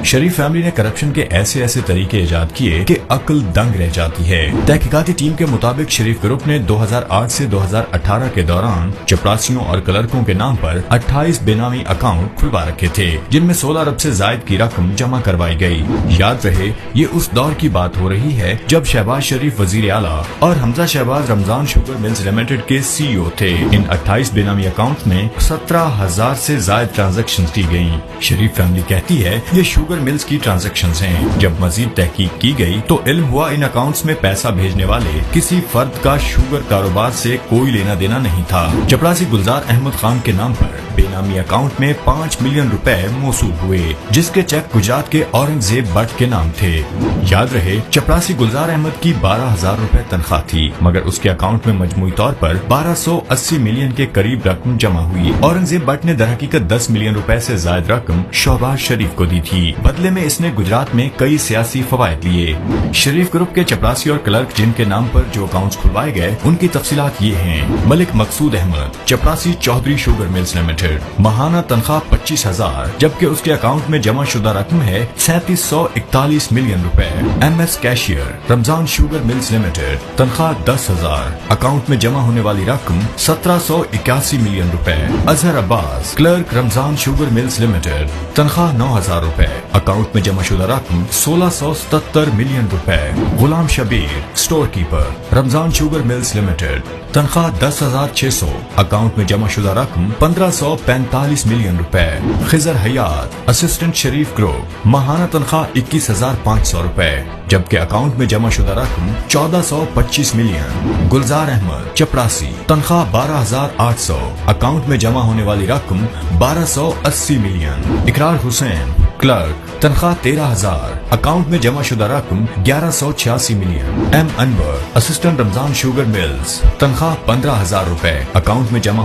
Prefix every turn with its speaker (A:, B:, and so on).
A: शरीफ family ने corruption के ऐसे ऐसे तरीके इजाद किए कि अक्ल दंग रह जाती है। तहकीकाती टीम के मुताबिक शरीफ ग्रुप ने 2008 से 2018 के दौरान चपरासियों और क्लर्कों के नाम पर 28 बेनामी अकाउंट खुलवा रखे थे, जिनमें 16 अरब से जायद की रकम जमा करवाई गई। याद रहे, ये उस दौर की बात हो रही है जब शहबाज शरीफ वजीर आला और हमजा शहबाज रमजान शुगर मिल्स लिमिटेड के CEO थे। इन 28 बेनामी अकाउंट में 17,000 से जायद ट्रांजैक्शन की गयी। शरीफ फैमिली कहती है ये शुगर मिल्स की ट्रांजैक्शन हैं। जब मजीद तहकीक की गई तो इल्म हुआ इन अकाउंट्स में पैसा भेजने वाले किसी फर्द का शुगर कारोबार से कोई लेना देना नहीं था। चपरासी गुलजार अहमद खान के नाम पर बेनामी अकाउंट में 5 मिलियन रुपए मौसूल हुए, जिसके चेक गुजरात के औरंगजेब भट्ट के नाम थे। याद रहे, चपरासी गुलजार अहमद की 12,000 रुपए तनख्वाह थी, मगर उसके अकाउंट में मजमूई तौर पर 1280 मिलियन के करीब रकम जमा हुई। औरंगजेब भट्ट ने दरहकीकत 10 मिलियन रुपए से ज्यादा रकम शहबाज शरीफ को दी थी। बदले में इसने गुजरात में कई सियासी फवायद लिए। शरीफ ग्रुप के चपरासी और क्लर्क जिनके नाम पर जो अकाउंट्स खुलवाए गए, उनकी तफसीलात ये हैं। मलिक मकसूद अहमद, चपरासी चौधरी शुगर मिल्स लिमिटेड, माहाना तनख्वाह 25,000, जबकि उसके अकाउंट में जमा शुदा रकम है 3741 मिलियन रुपए। MS cashier, Ramzan sugar mills limited, तनख्वाह 10,000, अकाउंट में जमा होने वाली रकम 1781 मिलियन रुपए। Azhar Abbas, clerk, Ramzan sugar mills limited, तनख्वाह 9,000 रुपए, अकाउंट में जमा शुदा रकम 1677 मिलियन रुपए। Ghulam Shabbir, store keeper, Ramzan sugar mills limited, तनख्वाह 10,600, अकाउंट में जमा शुदा रकम 1545 मिलियन रुपए। खिजर हयात, असिस्टेंट शरीफ ग्रुप, माहाना तनख्वाह 21,500 रुपए, जबकि अकाउंट में जमा शुदा रकम 1425 मिलियन। गुलजार अहमद, चपरासी, तनख्वाह 12,800, अकाउंट में जमा होने वाली रकम 1280 मिलियन। इकरार हुसैन, क्लर्क, तनख्वाह 13,000, अकाउंट में जमा शुदा रकम 1186 million. M Anwar, assistant Ramzan sugar mills, तनख्वाह 15,000 रुपए, अकाउंट में जमा